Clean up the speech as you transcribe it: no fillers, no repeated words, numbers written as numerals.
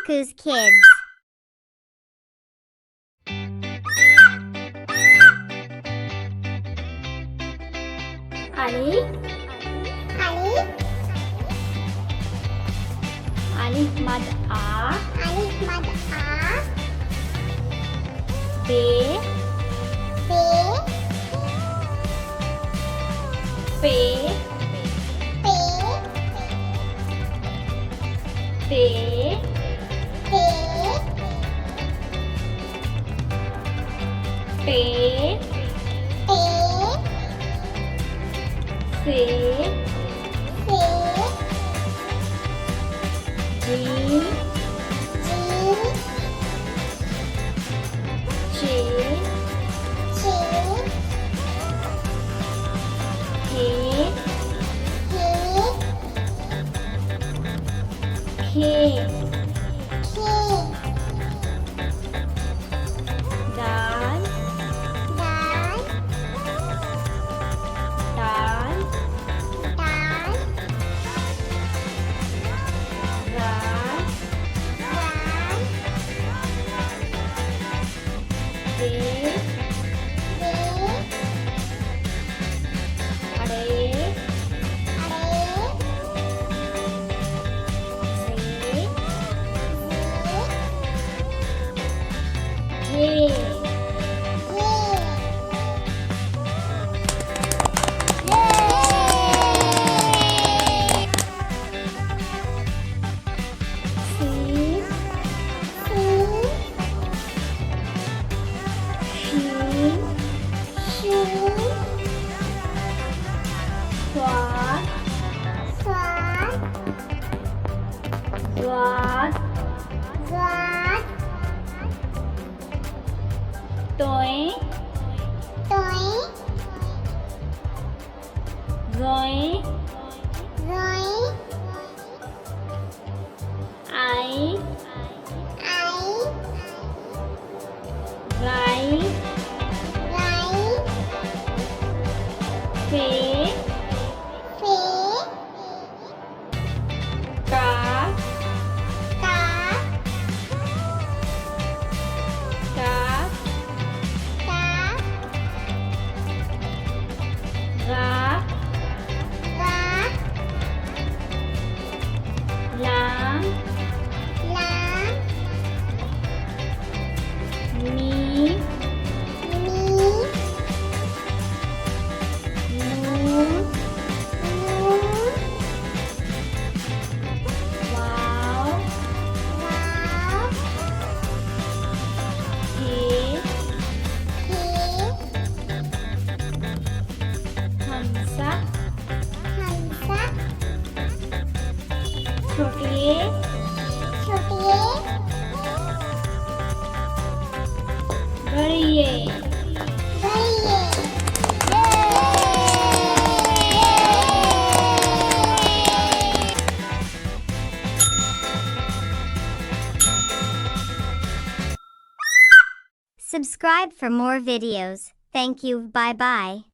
Cuckoo's kids. Alif. Alif. Alif mad A. Alif mad A. B. B. P. P. P. P. P. P. C. C. G. G. Ch. Ch. K. K. K. K. Dal. Dal. Dal. Dal. Ral. Dal. De. D. Ade. Are. Se. Z. Ye. Toy. Roy. I. Rai. Fe. Ka. Ka. Ra. La. Mi. Nu. Wow. He. Hamsa. Chotiye. Badiye. Subscribe for more videos. Thank you. Bye bye.